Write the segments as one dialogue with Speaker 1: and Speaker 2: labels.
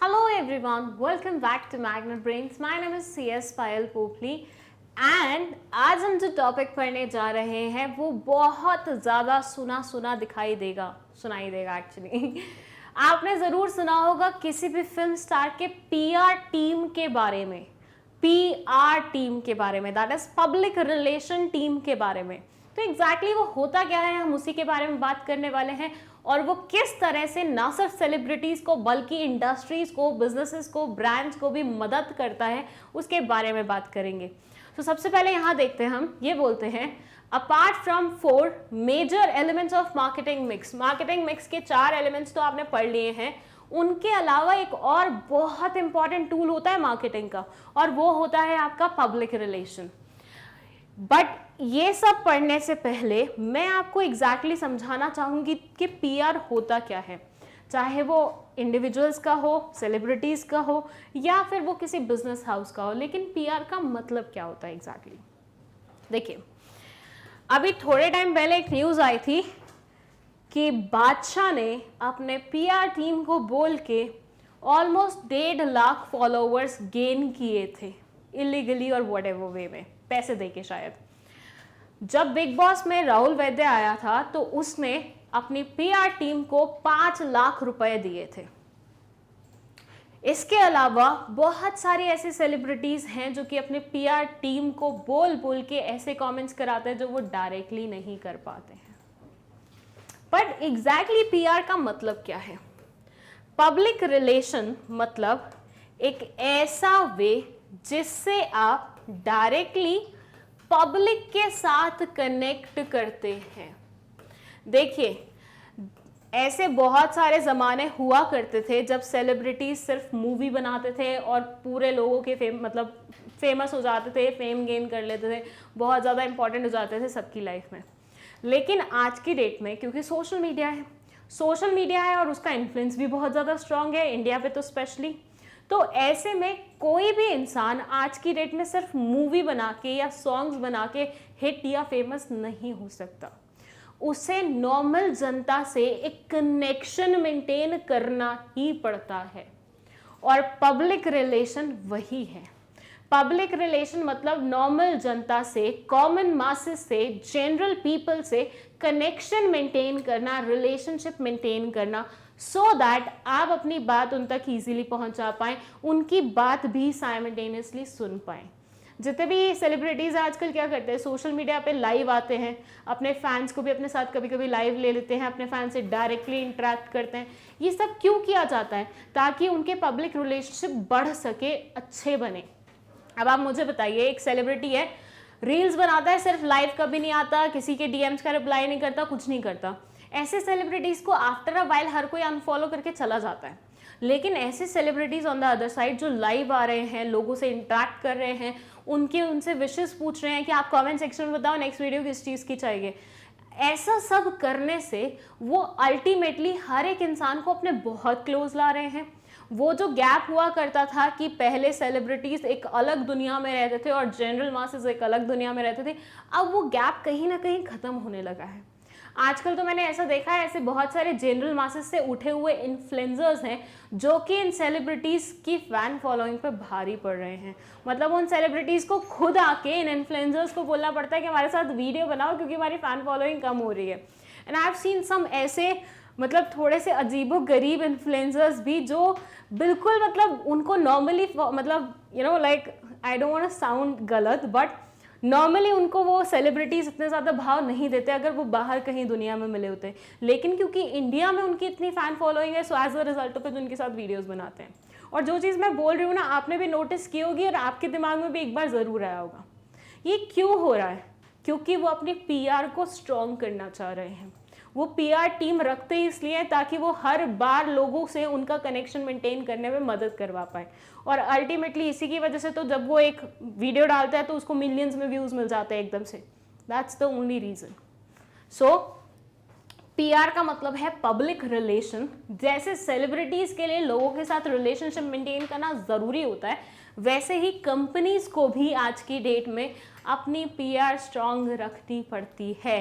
Speaker 1: Hello everyone, welcome back to Magnet Brains. My name is CS Payal Popli and आज हम जो topic पढ़ने जा रहे हैं वो बहुत ज़्यादा सुना सुनाई देगा एक्चुअली। आपने ज़रूर सुना होगा किसी भी फिल्म स्टार के पीआर टीम के बारे में, पीआर टीम के बारे में, that is public relation team के बारे में। तो एग्जैक्टली वो होता क्या है, हम उसी के बारे में बात करने वाले हैं और वो किस तरह से ना सिर्फ सेलिब्रिटीज को बल्कि इंडस्ट्रीज को, बिजनेसेस को, ब्रांड्स को भी मदद करता है, उसके बारे में बात करेंगे। तो सबसे पहले यहाँ देखते हैं, हम ये बोलते हैं apart from 4 major elements of marketing mix के 4 एलिमेंट्स तो आपने पढ़ लिए हैं। उनके अलावा एक और बहुत इंपॉर्टेंट टूल होता है मार्केटिंग का, और वो होता है आपका पब्लिक रिलेशन। बट ये सब पढ़ने से पहले मैं आपको एग्जैक्टली समझाना चाहूंगी कि पीआर होता क्या है, चाहे वो इंडिविजुअल्स का हो, सेलिब्रिटीज का हो, या फिर वो किसी बिजनेस हाउस का हो। लेकिन पीआर का मतलब क्या होता है एग्जैक्टली? देखिए, अभी थोड़े टाइम पहले एक न्यूज़ आई थी कि बादशाह ने अपने पीआर टीम को बोल के ऑलमोस्ट 1.5 लाख फॉलोवर्स गेन किए थे इलीगली और व्हाटएवर वे में, पैसे देके शायद। जब बिग बॉस में राहुल वैद्य आया था तो उसने अपनी पीआर टीम को 5 लाख रुपए दिए थे। इसके अलावा बहुत सारी ऐसी सेलिब्रिटीज हैं जो कि अपने पीआर टीम को बोल बोल के ऐसे कमेंट्स कराते हैं जो वो डायरेक्टली नहीं कर पाते हैं। बट एग्जैक्टली पीआर का मतलब क्या है? पब्लिक रिलेशन मतलब एक ऐसा वे जिससे आप डायरेक्टली पब्लिक के साथ कनेक्ट करते हैं। देखिए, ऐसे बहुत सारे ज़माने हुआ करते थे जब सेलिब्रिटीज सिर्फ मूवी बनाते थे और पूरे लोगों के फेमस हो जाते थे, फेम गेन कर लेते थे, बहुत ज़्यादा इंपॉर्टेंट हो जाते थे सबकी लाइफ में। लेकिन आज की डेट में क्योंकि सोशल मीडिया है और उसका इन्फ्लुएंस भी बहुत ज़्यादा स्ट्रांग है इंडिया पे तो स्पेशली, तो ऐसे में कोई भी इंसान आज की डेट में सिर्फ मूवी बना के या सॉन्ग्स बना के हिट या फेमस नहीं हो सकता। उसे नॉर्मल जनता से एक कनेक्शन मेंटेन करना ही पड़ता है, और पब्लिक रिलेशन वही है। पब्लिक रिलेशन मतलब नॉर्मल जनता से, कॉमन मासेस से, जनरल पीपल से कनेक्शन मेंटेन करना, रिलेशनशिप मेंटेन करना, सो दैट आप अपनी बात उन तक इजीली पहुंचा पाएं, उनकी बात भी साइमल्टेनियसली सुन पाएं। जितने भी सेलिब्रिटीज आजकल क्या करते हैं, सोशल मीडिया पे लाइव आते हैं, अपने फैंस को भी अपने साथ कभी कभी लाइव ले लेते हैं, अपने फैंस से डायरेक्टली इंटरेक्ट करते हैं। ये सब क्यों किया जाता है? ताकि उनके पब्लिक रिलेशनशिप बढ़ सके, अच्छे बने। अब आप मुझे बताइए, एक सेलिब्रिटी है, रील्स बनाता है, सिर्फ लाइव कभी नहीं आता, किसी के डीएम्स का रिप्लाई नहीं करता, कुछ नहीं करता, ऐसे सेलिब्रिटीज को आफ्टर अ वाइल हर कोई अनफॉलो करके चला जाता है। लेकिन ऐसे celebrities on the other side जो लाइव आ रहे हैं, लोगों से इंटरेक्ट कर रहे हैं, उनसे विशेस पूछ रहे हैं कि आप कमेंट सेक्शन में बताओ नेक्स्ट वीडियो किस चीज़ की चाहिए, ऐसा सब करने से वो अल्टीमेटली हर एक इंसान को अपने बहुत क्लोज ला रहे हैं। वो जो गैप हुआ करता था कि पहले सेलिब्रिटीज एक अलग दुनिया में रहते थे और जनरल मासेस एक अलग दुनिया में रहते थे, अब वो गैप कहीं ना कहीं खत्म होने लगा है। आजकल तो मैंने ऐसा देखा है, ऐसे बहुत सारे जनरल मासेस से उठे हुए इन्फ्लुएंसर्स हैं जो कि इन सेलिब्रिटीज़ की फ़ैन फॉलोइंग पर भारी पड़ रहे हैं। मतलब उन सेलिब्रिटीज़ को खुद आके इन इन्फ्लुएंसर्स को बोलना पड़ता है कि हमारे साथ वीडियो बनाओ क्योंकि हमारी फ़ैन फॉलोइंग कम हो रही है। And I have seen some ऐसे मतलब थोड़े से अजीबो गरीब इन्फ्लुएंसर्स भी जो बिल्कुल मतलब उनको नॉर्मली मतलब like I don't want to sound गलत, बट नॉर्मली उनको वो सेलिब्रिटीज इतने ज़्यादा भाव नहीं देते अगर वो बाहर कहीं दुनिया में मिले होते हैं। लेकिन क्योंकि इंडिया में उनकी इतनी फ़ैन फॉलोइंग है, so as a result of it उनके साथ वीडियोस बनाते हैं। और जो चीज़ मैं बोल रही हूँ ना, आपने भी नोटिस की होगी और आपके दिमाग में भी एक बार ज़रूर आया होगा। ये क्यों हो रहा है? क्योंकि वो अपने पीआर को स्ट्रॉन्ग करना चाह रहे हैं। वो पीआर टीम रखते ही इसलिए हैं ताकि वो हर बार लोगों से उनका कनेक्शन मेंटेन करने में मदद करवा पाए। और अल्टीमेटली इसी की वजह से तो जब वो एक वीडियो डालता है तो उसको मिलियंस में व्यूज मिल जाते हैं एकदम से। That's the only reason. So PR का मतलब है पब्लिक रिलेशन। जैसे सेलिब्रिटीज के लिए लोगों के साथ रिलेशनशिप मेंटेन करना जरूरी होता है, वैसे ही कंपनीज को भी आज की डेट में अपनी पीआर स्ट्रांग रखनी पड़ती है।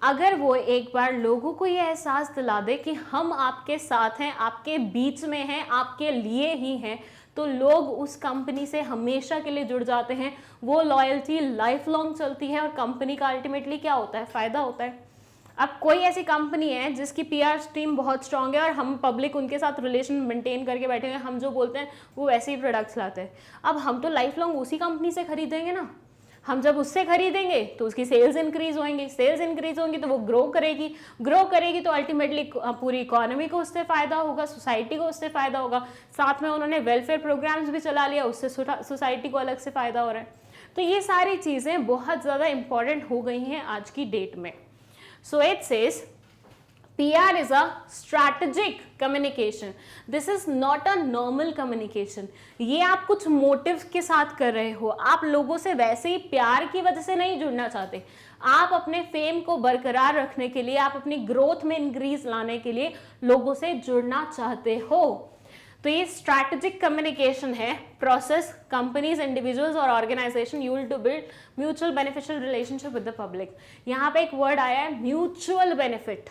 Speaker 1: अगर वो एक बार लोगों को ये एहसास दिला दे कि हम आपके साथ हैं, आपके बीच में हैं, आपके लिए ही हैं, तो लोग उस कंपनी से हमेशा के लिए जुड़ जाते हैं। वो लॉयल्टी लाइफ लॉन्ग चलती है और कंपनी का अल्टीमेटली क्या होता है, फायदा होता है। अब कोई ऐसी कंपनी है जिसकी पीआर टीम बहुत स्ट्रांग है और हम पब्लिक उनके साथ रिलेशन मेंटेन करके बैठे हुए हैं, हम जो बोलते हैं वो वैसे ही प्रोडक्ट्स लाते हैं। अब हम तो लाइफ लॉन्ग उसी कंपनी से खरीदेंगे ना। हम जब उससे खरीदेंगे तो उसकी सेल्स इंक्रीज होंगी, सेल्स इंक्रीज होंगी तो वो ग्रो करेगी तो अल्टीमेटली पूरी इकोनॉमी को उससे फायदा होगा, सोसाइटी को उससे फायदा होगा। साथ में उन्होंने वेलफेयर प्रोग्राम्स भी चला लिया, उससे सोसाइटी को अलग से फायदा हो रहा है। तो ये सारी चीजें बहुत ज्यादा इंपॉर्टेंट हो गई हैं आज की डेट में। So it says PR is a strategic communication. This is not a normal communication. ये आप कुछ मोटिव के साथ कर रहे हो, आप लोगों से वैसे ही प्यार की वजह से नहीं जुड़ना चाहते, आप अपने फेम को बरकरार रखने के लिए, आप अपनी ग्रोथ में इंक्रीज लाने के लिए लोगों से जुड़ना चाहते हो। तो ये स्ट्रैटेजिक कम्युनिकेशन है प्रोसेस कंपनीज, इंडिविजुअल्स और organisation use to build mutual beneficial relationship with the public. यहाँ पे एक वर्ड आया है म्यूचुअल बेनिफिट।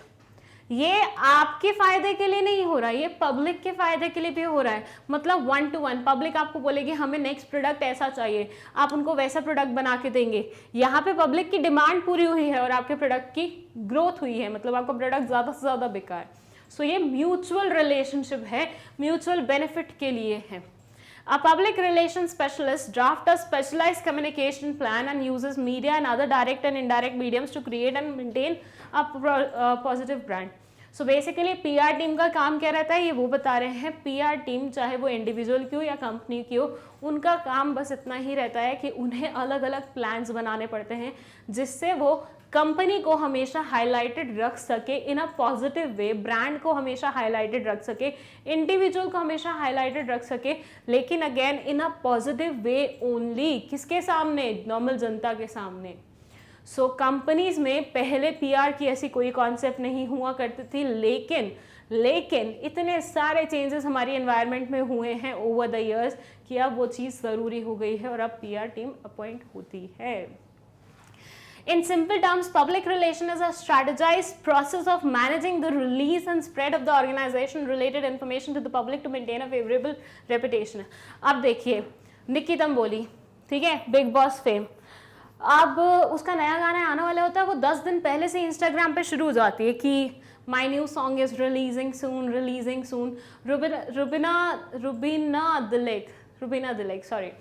Speaker 1: ये आपके फायदे के लिए नहीं हो रहा है, ये पब्लिक के फायदे के लिए भी हो रहा है। मतलब 1 to 1 पब्लिक आपको बोलेगी हमें नेक्स्ट प्रोडक्ट ऐसा चाहिए, आप उनको वैसा प्रोडक्ट बना के देंगे। यहाँ पे पब्लिक की डिमांड पूरी हुई है और आपके प्रोडक्ट की ग्रोथ हुई है, मतलब आपका प्रोडक्ट ज्यादा से ज्यादा बिका है। सो ये म्यूचुअल रिलेशनशिप है, म्यूचुअल बेनिफिट के लिए है। A public relations specialist drafts a specialized communication plan and uses media and other direct and indirect mediums to create and maintain a positive brand. So basically PR team का काम क्या रहता है, ये वो बता रहे हैं। PR टीम चाहे वो इंडिविजुअल की हो या कंपनी की हो, उनका काम बस इतना ही रहता है कि उन्हें अलग अलग प्लान्स बनाने पड़ते हैं जिससे वो कंपनी को हमेशा हाईलाइटेड रख सके इन अ पॉजिटिव वे, ब्रांड को हमेशा हाईलाइटेड रख सके, इंडिविजुअल को हमेशा हाईलाइटेड रख सके, लेकिन again in a positive way only. किसके सामने? नॉर्मल जनता के सामने। सो कंपनीज में पहले पीआर की ऐसी कोई कॉन्सेप्ट नहीं हुआ करती थी, लेकिन इतने सारे चेंजेस हमारी एनवायरनमेंट में हुए हैं ओवर द इयर्स कि अब वो चीज़ ज़रूरी हो गई है और अब पीआर टीम अपॉइंट होती है। In simple terms, public relation is a strategized process of managing the release and spread of the organization related information to the public to maintain a favorable reputation. अब देखिए, निक्की दम बोली, ठीक है, big boss fame. अब उसका नया गाना आने वाला होता है, वो 10 दिन पहले से इंस्टाग्राम पे शुरू हो जाती है कि My new song is releasing soon. Rubina Dilaik, sorry,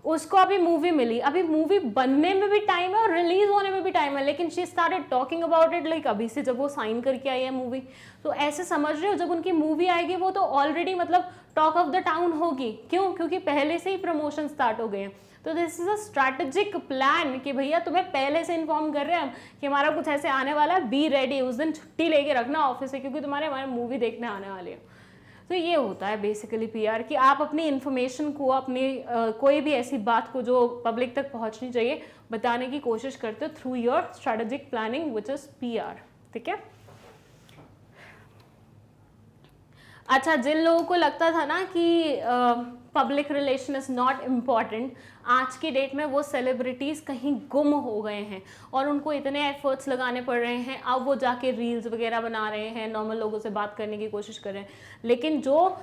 Speaker 1: उसको अभी मूवी मिली, अभी मूवी बनने में भी टाइम है और रिलीज होने में भी टाइम है, लेकिन she started talking about it like अभी से, जब वो साइन करके आई है मूवी। तो ऐसे समझ रहे हो, जब उनकी मूवी आएगी वो तो ऑलरेडी मतलब टॉक ऑफ द टाउन होगी। क्यों? क्योंकि पहले से ही प्रमोशन स्टार्ट हो गए हैं। तो this is a strategic plan कि भैया तुम्हें पहले से इन्फॉर्म कर रहे हैं कि हमारा कुछ ऐसे आने वाला है, बी रेडी, उस दिन छुट्टी लेके रखना ऑफिस से क्योंकि हमारे मूवी देखने आने वाले हैं। तो ये होता है बेसिकली पीआर कि आप अपनी इन्फॉर्मेशन को, अपनी कोई भी ऐसी बात को जो पब्लिक तक पहुंचनी चाहिए बताने की कोशिश करते हो through your strategic planning which is PR. ठीक है। अच्छा, जिन लोगों को लगता था ना कि public relation is not important, आज की डेट में वो सेलिब्रिटीज़ कहीं गुम हो गए हैं और उनको इतने एफर्ट्स लगाने पड़ रहे हैं। अब वो जाके रील्स वगैरह बना रहे हैं, नॉर्मल लोगों से बात करने की कोशिश कर रहे हैं। लेकिन जो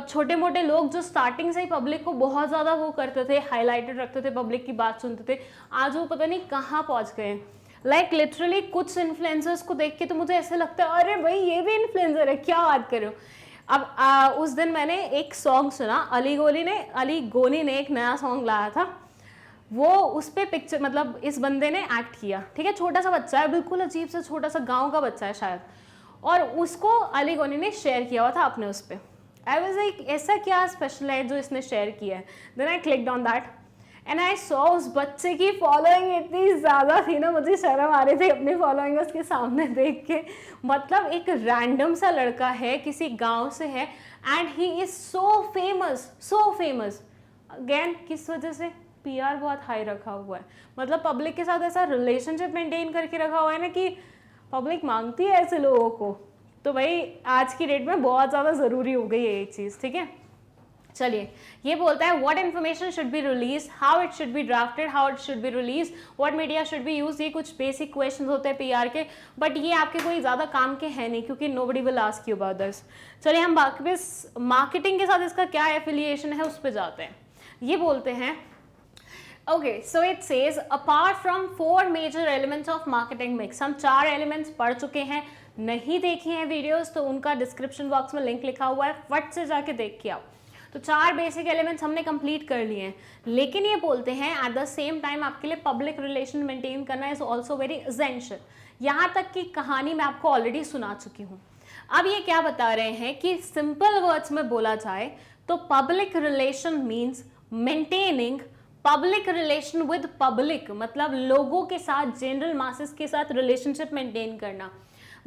Speaker 1: छोटे मोटे लोग जो स्टार्टिंग से ही पब्लिक को बहुत ज़्यादा वो करते थे, हाईलाइटेड रखते थे, पब्लिक की बात सुनते थे, आज वो पता नहीं कहाँ पहुँच गए हैं। लिटरली कुछ इन्फ्लुएंसर्स को देख के तो मुझे ऐसे लगता है अरे भाई ये भी इन्फ्लुएंसर है, क्या बात कर रहे हो। अब उस दिन मैंने एक सॉन्ग सुना, अली गोनी ने एक नया सॉन्ग लाया था, वो उस पर पिक्चर, मतलब इस बंदे ने एक्ट किया, ठीक है, छोटा सा बच्चा है, बिल्कुल अजीब सा छोटा सा गांव का बच्चा है शायद, और उसको अली गोनी ने शेयर किया हुआ था अपने उस पर। आई वाज लाइक ऐसा क्या स्पेशल है जो इसने शेयर किया है। Then I clicked on that and I saw उस बच्चे की फॉलोइंग इतनी ज़्यादा थी ना, मुझे शर्म आ रही थी अपनी फॉलोइंग उसके सामने देख के। मतलब एक रैंडम सा लड़का है, किसी गांव से है, and he is so famous. Again किस वजह से? पीआर बहुत हाई रखा हुआ है, मतलब पब्लिक के साथ ऐसा रिलेशनशिप मेंटेन करके रखा हुआ है ना कि पब्लिक मांगती है ऐसे लोगों को। तो भाई आज की डेट में बहुत ज़्यादा ज़रूरी हो गई है ये चीज़। ठीक है, चलिए, ये बोलता है what information should be release, how it should be drafted, how it should be release, what media should be use. ये कुछ बेसिक क्वेश्चंस होते हैं पीआर के, बट ये आपके कोई ज़्यादा काम के हैं नहीं, क्योंकि nobody will ask you about this. चलिए, हम बाकी मार्केटिंग के साथ इसका क्या एफिलिएशन है उस पर जाते हैं। ये बोलते हैं okay, so it says apart from 4 major elements of marketing mix, हम 4 एलिमेंट्स पढ़ चुके हैं, नहीं देखी हैं वीडियोस तो उनका डिस्क्रिप्शन बॉक्स में लिंक लिखा हुआ है, फट से जाके देख के आओ। तो 4 बेसिक एलिमेंट्स हमने कंप्लीट कर लिए हैं, लेकिन ये बोलते हैं एट द सेम टाइम आपके लिए पब्लिक रिलेशन मेंटेन करना इज ऑल्सो वेरी एसेंशियल। यहाँ तक की कहानी मैं आपको ऑलरेडी सुना चुकी हूँ। अब ये क्या बता रहे हैं कि सिंपल वर्ड्स में बोला जाए तो public relation means maintaining public relation with public, मतलब लोगों के साथ, जनरल मासेस के साथ रिलेशनशिप मेंटेन करना।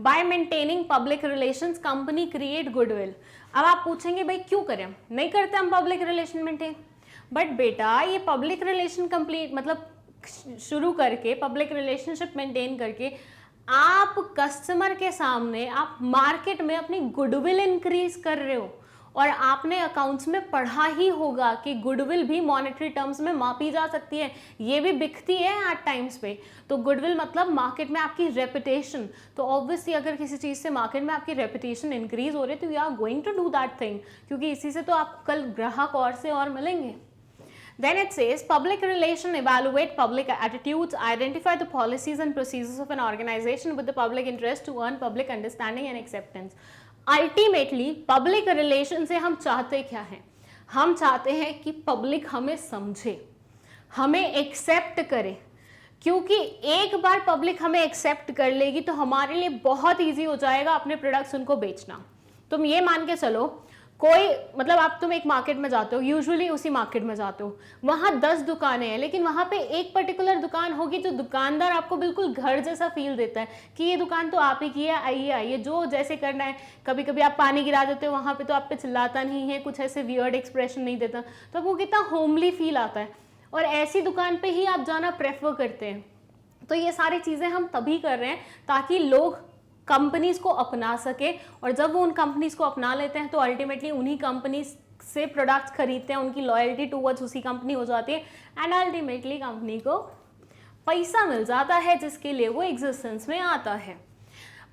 Speaker 1: Bye maintaining public relations company create goodwill. अब आप पूछेंगे भाई क्यों करें, नहीं करते हम पब्लिक रिलेशन मेंटेन। बट बेटा, ये पब्लिक रिलेशन कंप्लीट मतलब शुरू करके पब्लिक रिलेशनशिप मेंटेन करके आप कस्टमर के सामने, आप मार्केट में अपनी गुडविल इंक्रीज कर रहे हो। और आपने अकाउंट्स में पढ़ा ही होगा कि गुडविल भी मॉनेटरी टर्म्स में मापी जा सकती है, ये भी बिकती है एट टाइम्स पे। तो गुडविल मतलब मार्केट में आपकी रेपुटेशन। तो ऑब्वियसली अगर किसी चीज़ से मार्केट में आपकी रेपुटेशन इंक्रीज हो रही है तो you are going to do that thing, क्योंकि इसी से तो आप कल ग्राहक और से और मिलेंगे। Then it says public relation evaluate public attitudes, identify the policies and procedures of an organization with the public interest to earn public understanding and acceptance. Ultimately public relation से हम चाहते क्या हैं? हम चाहते हैं कि पब्लिक हमें समझे, हमें एक्सेप्ट करे, क्योंकि एक बार पब्लिक हमें एक्सेप्ट कर लेगी तो हमारे लिए बहुत ईजी हो जाएगा अपने प्रोडक्ट्स उनको बेचना। तुम ये मान के चलो, कोई मतलब तुम एक मार्केट में जाते हो, यूजुअली उसी मार्केट में जाते हो, वहाँ 10 दुकानें हैं, लेकिन वहाँ पे एक पर्टिकुलर दुकान होगी जो दुकानदार आपको बिल्कुल घर जैसा फील देता है कि ये दुकान तो आप ही की है, आइए आइए, जो जैसे करना है। कभी कभी आप पानी गिरा देते हो वहाँ पे तो आप पे चिल्लाता नहीं है, कुछ ऐसे वियर्ड एक्सप्रेशन नहीं देता, तो आपको कितना होमली फील आता है, और ऐसी दुकान पर ही आप जाना प्रेफर करते हैं। तो ये सारी चीज़ें हम तभी कर रहे हैं ताकि लोग कंपनीज को अपना सके, और जब वो उन कंपनीज को अपना लेते हैं तो अल्टीमेटली उन्हीं कंपनीज से प्रोडक्ट्स खरीदते हैं, उनकी लॉयल्टी टूवर्ड्स उसी कंपनी हो जाती है, एंड अल्टीमेटली कंपनी को पैसा मिल जाता है जिसके लिए वो एग्जिस्टेंस में आता है।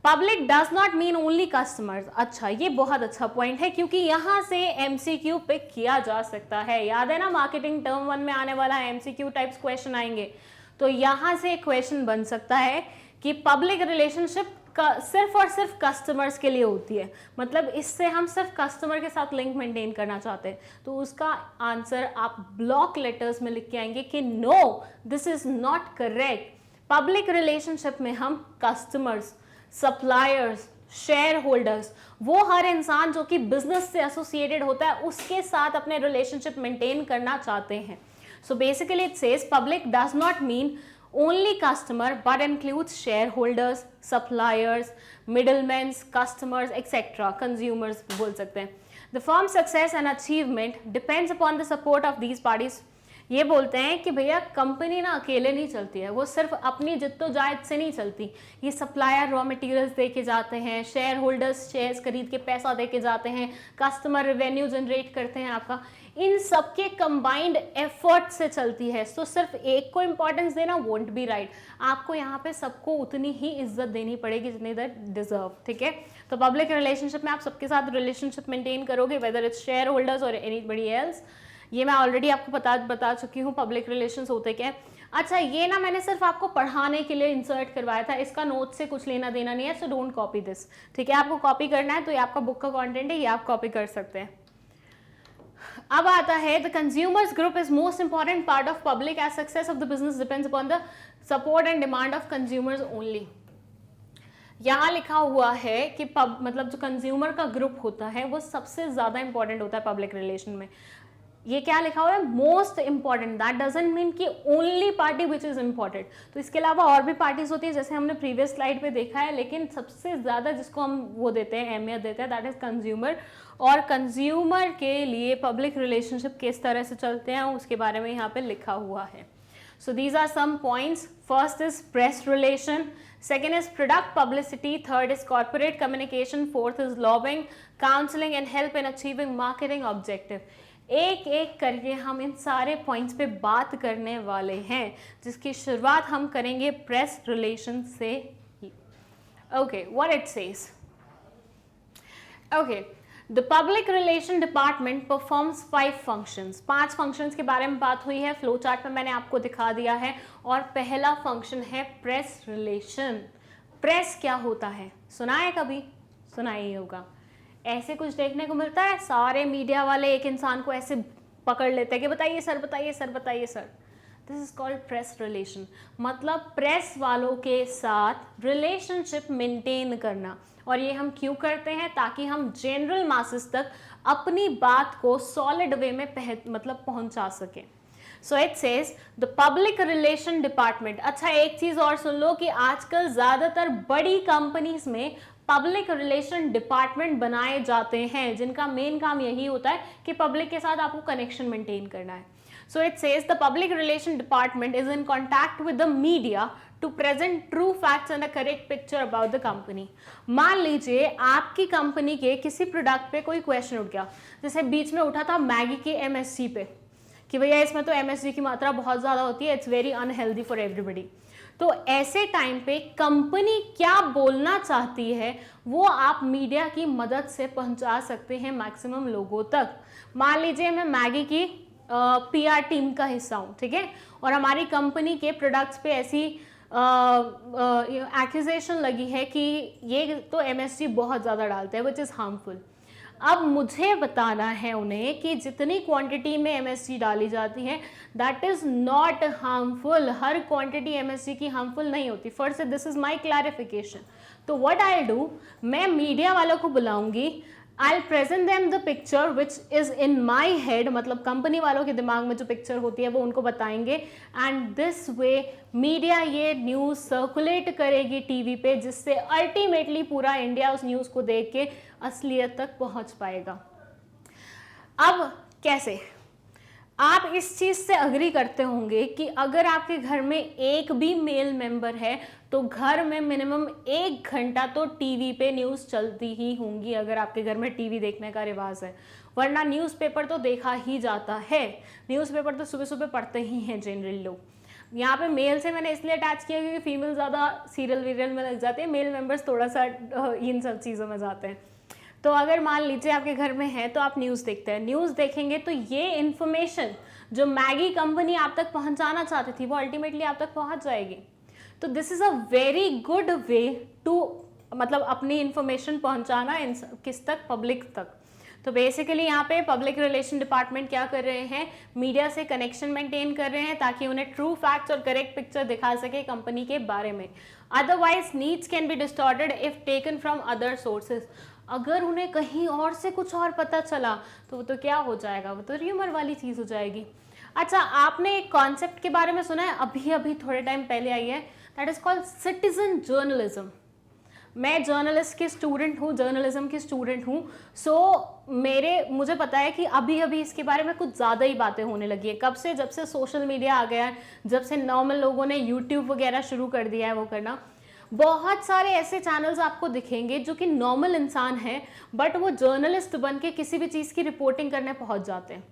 Speaker 1: Public does not mean only customers. अच्छा, ये बहुत अच्छा पॉइंट है, क्योंकि यहाँ से एमसीक्यू पिक किया जा सकता है। याद है ना, मार्केटिंग टर्म 1 में आने वाला एमसीक्यू टाइप्स क्वेश्चन आएंगे, तो यहाँ से क्वेश्चन बन सकता है कि पब्लिक रिलेशनशिप सिर्फ और सिर्फ कस्टमर्स के लिए होती है, मतलब इससे हम सिर्फ कस्टमर के साथ लिंक मेंटेन करना चाहते हैं, तो उसका आंसर आप ब्लॉक लेटर्स में लिख के आएंगे कि no, this is not correct. Public relationship में हम कस्टमर्स, सप्लायर्स, शेयर होल्डर्स, वो हर इंसान जो कि बिजनेस से एसोसिएटेड होता है उसके साथ अपने रिलेशनशिप मेंटेन करना चाहते हैं। So basically it says public does not mean only customer but includes shareholders, suppliers, middlemen, customers, etc. consumers बोल सकते हैं। The firm's success and achievement depends upon the support of these parties. ये बोलते हैं कि भैया कंपनी ना अकेले नहीं चलती है, वो सिर्फ अपनी जिद्दोजहद से नहीं चलती। ये सप्लायर रॉ मटेरियल्स दे के जाते हैं, शेयर होल्डर्स शेयर्स खरीद के पैसा दे के जाते हैं, कस्टमर रेवेन्यू जनरेट करते हैं आपका, इन सबके कंबाइंड एफर्ट से चलती है। तो सिर्फ एक को इंपॉर्टेंस देना वोंट बी राइट, आपको यहाँ पे सबको उतनी ही इज्जत देनी पड़ेगी जितनी दे डिजर्व। ठीक है, तो पब्लिक रिलेशनशिप में आप सबके साथ रिलेशनशिप मेंटेन करोगे, वेदर इट्स शेयर होल्डर्स और एनीबडी एल्स। ये मैं ऑलरेडी आपको बता चुकी हूँ पब्लिक रिलेशंस होते क्या है। अच्छा, ये ना मैंने सिर्फ आपको पढ़ाने के लिए इंसर्ट करवाया था, इसका नोट से कुछ लेना देना नहीं है, सो डोंट कॉपी दिस। ठीक है, आपको कॉपी करना है तो ये आपका बुक का कंटेंट है, ये आप कॉपी कर सकते हैं। अब आता है the consumers group is most important part of public as success of the business depends upon the support and demand of consumers only. यहाँ लिखा हुआ है कि मतलब जो कंज्यूमर का ग्रुप होता है वो सबसे ज्यादा इंपॉर्टेंट होता है पब्लिक रिलेशन में। ये क्या लिखा हुआ है, most important, that doesn't mean कि only party which is important. तो इसके अलावा और भी पार्टीज होती है जैसे हमने प्रीवियस स्लाइड पे देखा है, लेकिन सबसे ज्यादा जिसको हम वो देते हैं, अहमियत देते हैं, दैट इज कंज्यूमर। और कंज्यूमर के लिए पब्लिक रिलेशनशिप किस तरह से चलते हैं उसके बारे में यहाँ पे लिखा हुआ है। So these are some points. First is press relation, second is product publicity, third is corporate communication, fourth is lobbying, counseling and help in achieving marketing objective. एक एक करके हम इन सारे पॉइंट्स पे बात करने वाले हैं, जिसकी शुरुआत हम करेंगे प्रेस रिलेशन से। Okay, what it says. Okay, the public relation department performs 5 functions. 5 functions के बारे में बात हुई है, फ्लो चार्ट में मैंने आपको दिखा दिया है। और पहला फंक्शन है प्रेस रिलेशन। प्रेस क्या होता है, सुना है कभी? सुना ही होगा। ऐसे कुछ देखने को मिलता है, सारे मीडिया वाले एक इंसान को ऐसे पकड़ लेते हैं कि बताइए सर, बताइए सर, बताइए sir. This is called press relation. मतलब प्रेस वालों के साथ रिलेशनशिप मेंटेन करना। और ये हम क्यों करते हैं? ताकि हम जनरल मासेस तक अपनी बात को सॉलिड वे में मतलब पहुंचा सकें। So it says the public relation department. अच्छा, एक चीज और सुन लो कि आजकल ज्यादातर बड़ी कंपनीज में पब्लिक रिलेशन डिपार्टमेंट बनाए जाते हैं, जिनका मेन काम यही होता है कि पब्लिक के साथ आपको कनेक्शन मेंटेन करना है। So it says the public relation department is in contact with the media to present true facts and a correct picture about the company. मान लीजिए आपकी कंपनी के किसी प्रोडक्ट पे कोई क्वेश्चन उठ गया, जैसे बीच में उठा था मैगी के एमएसजी पे कि भैया इसमें तो एमएसजी की मात्रा बहुत ज़्यादा होती है, it's very unhealthy for everybody. तो ऐसे टाइम पे कंपनी क्या बोलना चाहती है वो आप मीडिया की मदद से पहुंचा सकते हैं मैक्सिमम लोगों तक। मान लीजिए मैं मैगी की पीआर टीम का हिस्सा हूँ, ठीक है, और हमारी कंपनी के प्रोडक्ट्स पे ऐसी एक्यूजेशन लगी है कि ये तो एमएसजी बहुत ज़्यादा डालते हैं विच इज़ हार्मफुल। अब मुझे बताना है उन्हें कि जितनी क्वांटिटी में एमएसजी डाली जाती है that is not harmful. Her quantity MSG की हार्मफुल नहीं होती। First this is my clarification. तो व्हाट आई डू, मैं मीडिया वालों को बुलाऊंगी, I'll present them the picture which is in my head, मतलब कंपनी वालों के दिमाग में जो पिक्चर होती है वो उनको बताएंगे, एंड दिस वे मीडिया ये न्यूज़ सर्कुलेट करेगी टीवी पे, जिससे अल्टीमेटली पूरा इंडिया उस न्यूज़ को देख के असलियत तक पहुंच पाएगा। अब कैसे? आप इस चीज़ से अग्री करते होंगे कि अगर आपके घर में एक भी मेल मेंबर है तो घर में मिनिमम 1 घंटा तो टीवी पे न्यूज़ चलती ही होंगी, अगर आपके घर में टीवी देखने का रिवाज है। वरना न्यूज़पेपर तो देखा ही जाता है। न्यूज़पेपर तो सुबह सुबह पढ़ते ही हैं जनरल लोग। यहाँ पे मेल से मैंने इसलिए अटैच किया क्योंकि फीमेल ज़्यादा सीरियल वीरियल में लग जाते हैं, मेल मेंबर्स थोड़ा सा इन सब चीज़ों में जाते हैं। तो अगर मान लीजिए आपके घर में है तो आप न्यूज़ देखते हैं, न्यूज़ देखेंगे तो ये इन्फॉर्मेशन जो मैगी कंपनी आप तक पहुंचाना चाहती थी वो अल्टीमेटली आप तक पहुंच जाएगी। तो this is a very good way to मतलब अपनी इंफॉर्मेशन पहुंचाना किस तक, पब्लिक तक। तो बेसिकली यहाँ पे पब्लिक रिलेशन डिपार्टमेंट क्या कर रहे हैं, मीडिया से कनेक्शन मेंटेन कर रहे हैं ताकि उन्हें ट्रू फैक्ट्स और करेक्ट पिक्चर दिखा सके कंपनी के बारे में। Otherwise needs can be distorted if taken from other sources. अगर उन्हें कहीं और से कुछ और पता चला तो वो तो क्या हो जाएगा, वो तो र्यूमर वाली चीज़ हो जाएगी। अच्छा, आपने एक कॉन्सेप्ट के बारे में सुना है, अभी अभी थोड़े टाइम पहले आई है, that is called citizen journalism. मैं जर्नलिस्ट की स्टूडेंट हूँ, जर्नलिज्म की स्टूडेंट हूँ। मुझे पता है कि अभी अभी इसके बारे में कुछ ज़्यादा ही बातें होने लगी है। कब से? जब से सोशल मीडिया आ गया है, जब से नॉर्मल लोगों ने यूट्यूब वगैरह शुरू कर दिया है वो करना। बहुत सारे ऐसे चैनल्स आपको दिखेंगे जो कि नॉर्मल इंसान हैं बट वो जर्नलिस्ट बन के किसी भी चीज़ की रिपोर्टिंग करने पहुंच जाते हैं।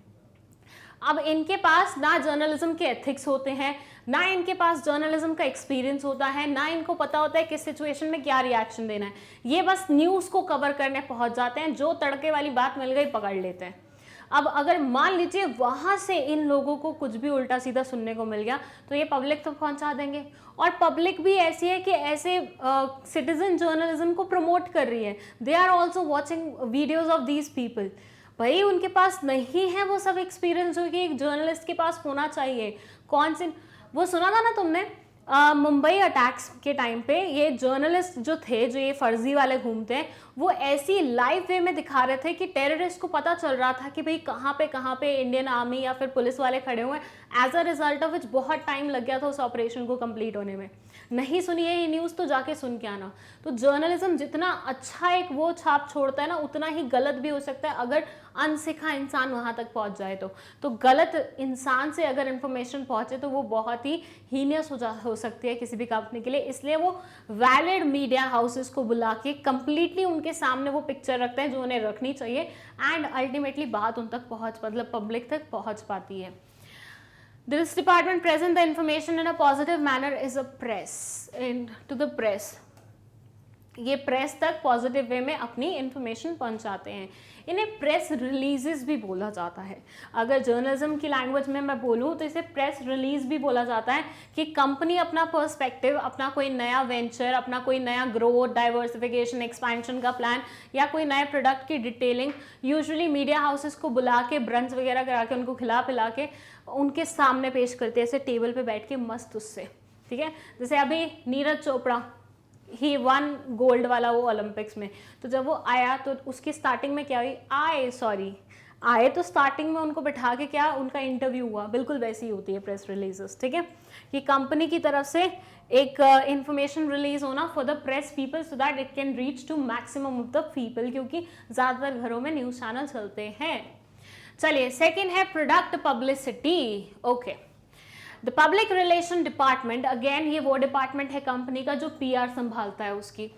Speaker 1: अब इनके पास ना जर्नलिज्म के एथिक्स होते हैं, ना इनके पास जर्नलिज्म का एक्सपीरियंस होता है, ना इनको पता होता है किस सिचुएशन में क्या रिएक्शन देना है। ये बस न्यूज़ को कवर करने पहुंच जाते हैं, जो तड़के वाली बात मिल गई पकड़ लेते हैं। अब अगर मान लीजिए वहाँ से इन लोगों को कुछ भी उल्टा सीधा सुनने को मिल गया तो ये पब्लिक तो पहुँचा देंगे। और पब्लिक भी ऐसी है कि ऐसे सिटीजन जर्नलिज्म को प्रमोट कर रही है। They are also watching videos of these people. भाई उनके पास नहीं है वो सब एक्सपीरियंस जो कि एक जर्नलिस्ट के पास होना चाहिए। कौन से वो सुना था ना तुमने मुंबई अटैक्स के टाइम पे ये जर्नलिस्ट जो थे, जो ये फर्जी वाले घूमते हैं, वो ऐसी लाइव वे में दिखा रहे थे कि टेररिस्ट को पता चल रहा था कि भाई कहाँ पे इंडियन आर्मी या फिर पुलिस वाले खड़े हुए हैं। As a result of which बहुत टाइम लग गया था उस ऑपरेशन को कंप्लीट होने में। नहीं सुनी है ये न्यूज़ तो जाके सुन के आना। तो जर्नलिज्म जितना अच्छा एक वो छाप छोड़ता है ना, उतना ही गलत भी हो सकता है अगर अनसिखा इंसान वहाँ तक पहुँच जाए तो गलत इंसान से अगर इन्फॉर्मेशन पहुँचे तो वो बहुत ही हीनियस हो सकती है किसी भी कंपनी के लिए। इसलिए वो वैलिड मीडिया हाउसेस को बुला के कंप्लीटली उनके उनके सामने वो पिक्चर रखते हैं जो उन्हें रखनी चाहिए, एंड अल्टीमेटली बात उन तक मतलब पब्लिक तक पहुंच पाती है। This department present the information in a positive manner is a press to the press. ये प्रेस तक पॉजिटिव वे में अपनी इंफॉर्मेशन पहुंचाते हैं। इन्हें प्रेस रिलीजेस भी बोला जाता है। अगर जर्नलिज्म की लैंग्वेज में मैं बोलूँ तो इसे प्रेस रिलीज भी बोला जाता है कि कंपनी अपना पर्सपेक्टिव, अपना कोई नया वेंचर, अपना कोई नया ग्रोथ, डाइवर्सिफिकेशन, एक्सपेंशन का प्लान या कोई नए प्रोडक्ट की डिटेलिंग यूजुअली मीडिया हाउसेस को बुला के ब्रंच वगैरह करा के उनको खिला पिला के उनके सामने पेश करते हैं, ऐसे टेबल पे बैठ के मस्त उससे, ठीक है। जैसे अभी नीरज चोपड़ा, ही वन गोल्ड वाला वो ओलंपिक्स में, तो जब वो आया तो उसकी स्टार्टिंग में क्या हुई, आए तो स्टार्टिंग में उनको बैठा के क्या उनका इंटरव्यू हुआ, बिल्कुल वैसी ही होती है प्रेस रिलीजेस, ठीक है। कि कंपनी की तरफ से एक इंफॉर्मेशन रिलीज होना for the press people so that it can reach to maximum of the people, क्योंकि ज़्यादातर घरों में न्यूज़ चैनल चलते हैं। चलिए सेकेंड है product publicity. Okay, the public relation department, again ये वो डिपार्टमेंट है कंपनी का जो PR संभालता है उसकी।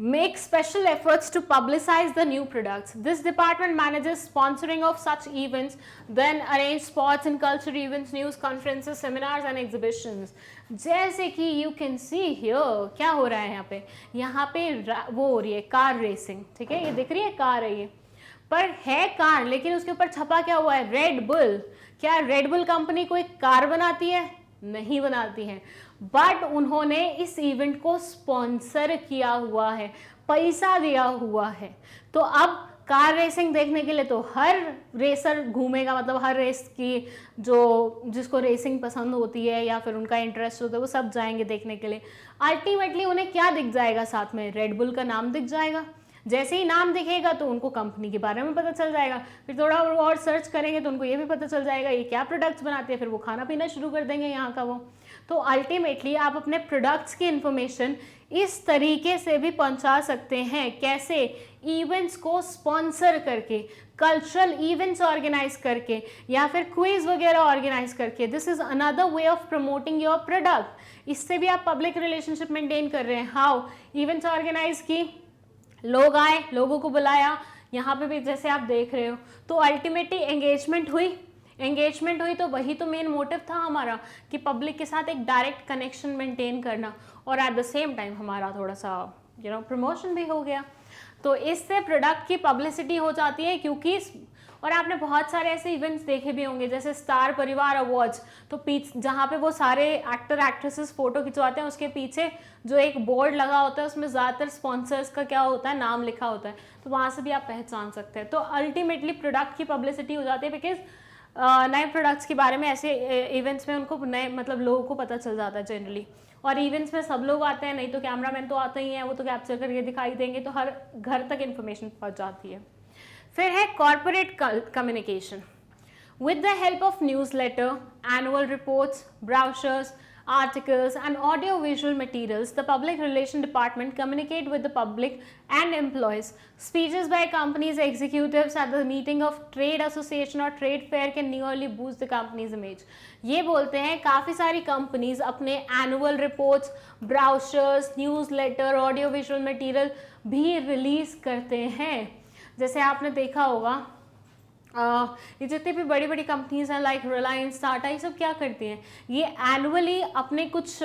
Speaker 1: Make special efforts to publicize the new products. This department manages sponsoring of such events, then arrange sports and culture events, news conferences, seminars and exhibitions. जैसे कि you can see here, क्या हो रहा है यहाँ पे वो हो रही है कार रेसिंग, ठीक है। ये दिख रही है कार है, ये पर है कार, लेकिन उसके ऊपर छपा क्या हुआ है, रेड बुल। क्या रेड बुल कंपनी कोई कार बनाती है? नहीं बनाती है, बट उन्होंने इस इवेंट को स्पॉन्सर किया हुआ है, पैसा दिया हुआ है। तो अब कार रेसिंग देखने के लिए तो हर रेसर घूमेगा, मतलब हर रेस की जो जिसको रेसिंग पसंद होती है या फिर उनका इंटरेस्ट होता है वो सब जाएंगे देखने के लिए। अल्टीमेटली उन्हें क्या दिख जाएगा साथ में, रेड बुल का नाम दिख जाएगा। जैसे ही नाम दिखेगा तो उनको कंपनी के बारे में पता चल जाएगा, फिर थोड़ा और सर्च करेंगे तो उनको ये भी पता चल जाएगा ये क्या प्रोडक्ट्स बनाते हैं, फिर वो खाना पीना शुरू कर देंगे यहाँ का वो। तो अल्टीमेटली आप अपने प्रोडक्ट्स की इंफॉर्मेशन इस तरीके से भी पहुंचा सकते हैं, कैसे, इवेंट्स को स्पॉन्सर करके, कल्चरल इवेंट्स ऑर्गेनाइज करके या फिर क्विज वगैरह ऑर्गेनाइज करके। This is another way of promoting your product. इससे भी आप पब्लिक रिलेशनशिप मेंटेन कर रहे हैं। हाउ, इवेंट्स ऑर्गेनाइज की, लोग आए, लोगों को बुलाया, यहाँ पे भी जैसे आप देख रहे हो, तो अल्टीमेटली एंगेजमेंट हुई तो वही तो मेन मोटिव था हमारा कि पब्लिक के साथ एक डायरेक्ट कनेक्शन मेंटेन करना, और एट द सेम टाइम हमारा थोड़ा सा प्रमोशन भी हो गया। तो इससे प्रोडक्ट की पब्लिसिटी हो जाती है, क्योंकि और आपने बहुत सारे ऐसे इवेंट्स देखे भी होंगे जैसे स्टार परिवार अवार्ड्स, तो जहाँ पे वो सारे एक्टर एक्ट्रेसेस फोटो खिंचवाते हैं, उसके पीछे जो एक बोर्ड लगा होता है उसमें ज़्यादातर स्पॉन्सर्स का क्या होता है, नाम लिखा होता है, तो वहाँ से भी आप पहचान सकते हैं। तो अल्टीमेटली प्रोडक्ट की पब्लिसिटी हो जाती है, बिकॉज नए प्रोडक्ट्स के बारे में ऐसे इवेंट्स में उनको नए मतलब लोगों को पता चल जाता है जनरली। और इवेंट्स में सब लोग आते हैं, नहीं तो कैमरामैन तो आते ही हैं, वो तो कैप्चर करके दिखाई देंगे, तो हर घर तक इन्फॉर्मेशन पहुंच जाती है। फिर है corporate communication. With the help of newsletter, annual reports, brochures, articles and audio visual materials, the public relation department communicate with the public and employees. Speeches by companies executives at the meeting of trade association or trade fair can nearly boost the company's image. ये बोलते हैं काफ़ी सारी companies अपने annual reports, brochures, newsletter, audio visual material भी release करते हैं। जैसे आपने देखा होगा ये जितनी भी बड़ी बड़ी कंपनीज हैं लाइक रिलायंस, टाटा, ये सब क्या करती हैं, ये एनुअली अपने कुछ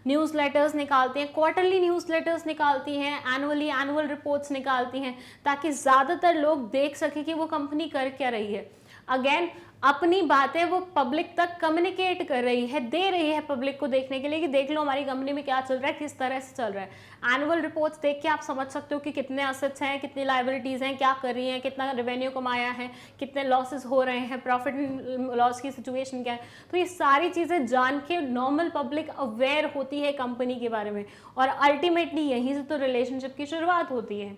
Speaker 1: न्यूज़ लेटर्स निकालती हैं, क्वार्टरली न्यूज़ लेटर्स निकालती हैं, एनुअल रिपोर्ट्स निकालती हैं, ताकि ज़्यादातर लोग देख सकें कि वो कंपनी कर क्या रही है। अगेन अपनी बातें वो पब्लिक तक कम्युनिकेट कर रही है, दे रही है पब्लिक को देखने के लिए कि देख लो हमारी कंपनी में क्या चल रहा है, किस तरह से चल रहा है। एनुअल रिपोर्ट्स देख के आप समझ सकते हो कि कितने असेट्स हैं, कितनी लायबिलिटीज़ हैं, क्या कर रही हैं, कितना रेवेन्यू कमाया है, कितने लॉसेस हो रहे हैं, प्रॉफिट एंड लॉस की सिचुएशन क्या है। तो ये सारी चीज़ें जान के नॉर्मल पब्लिक अवेयर होती है कंपनी के बारे में, और अल्टीमेटली यहीं से तो रिलेशनशिप की शुरुआत होती है।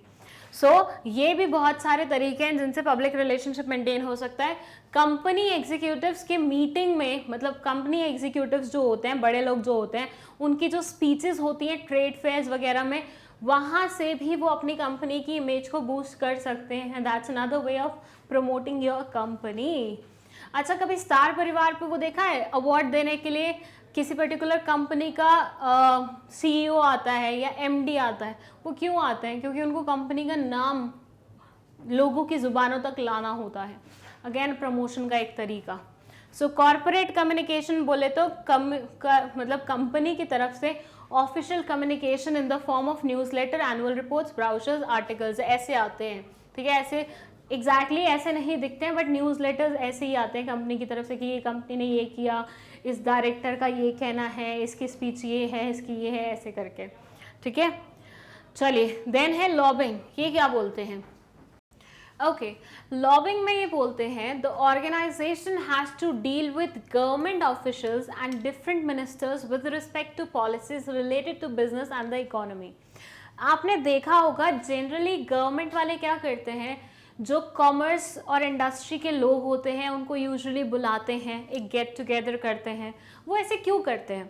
Speaker 1: ये भी बहुत सारे तरीके हैं जिनसे पब्लिक रिलेशनशिप मेंटेन हो सकता है। कंपनी एग्जीक्यूटिव्स के मीटिंग में, मतलब कंपनी एग्जीक्यूटिव्स जो होते हैं, बड़े लोग जो होते हैं, उनकी जो स्पीचेस होती हैं ट्रेड फेयर्स वगैरह में, वहाँ से भी वो अपनी कंपनी की इमेज को बूस्ट कर सकते हैं। That's another way of promoting your company. अच्छा, कभी स्टार परिवार पे वो देखा है अवार्ड देने के लिए किसी पर्टिकुलर कंपनी का CEO आता है या MD आता है, वो क्यों आते हैं? क्योंकि उनको कंपनी का नाम लोगों की ज़ुबानों तक लाना होता है। अगेन प्रमोशन का एक तरीका। सो कॉरपोरेट कम्युनिकेशन बोले तो मतलब कंपनी की तरफ से official communication in the form of newsletter, annual reports, brochures, articles ऐसे आते हैं, ठीक है। ऐसे एग्जैक्टली ऐसे नहीं दिखते हैं, बट न्यूज़लेटर्स ऐसे ही आते हैं कंपनी की तरफ से कि ये कंपनी ने ये किया, इस डायरेक्टर का ये कहना है, इसकी स्पीच ये है, इसकी ये है, ऐसे करके, ठीक है। चलिए, देन है लॉबिंग। ये क्या बोलते हैं? ओके, लॉबिंग में ये बोलते हैं the organisation has to deal with government officials and different ministers with respect to policies related to business and the economy. आपने देखा होगा जनरली गवर्नमेंट वाले क्या करते हैं, जो कॉमर्स और इंडस्ट्री के लोग होते हैं उनको यूजुअली बुलाते हैं, एक गेट टुगेदर करते हैं। वो ऐसे क्यों करते हैं?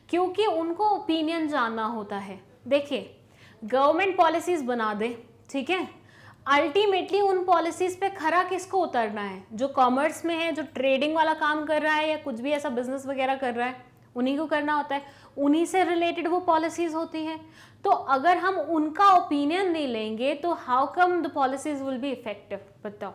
Speaker 1: क्योंकि उनको ओपिनियन जानना होता है। देखिए, गवर्नमेंट पॉलिसीज बना दे, ठीक है, अल्टीमेटली उन पॉलिसीज पे खरा किसको उतरना है? जो कॉमर्स में है, जो ट्रेडिंग वाला काम कर रहा है या कुछ भी ऐसा बिजनेस वगैरह कर रहा है, उन्हीं को करना होता है, उन्हीं से रिलेटेड वो पॉलिसीज होती हैं। तो अगर हम उनका ओपिनियन नहीं लेंगे तो how come the policies will be effective, बताओ।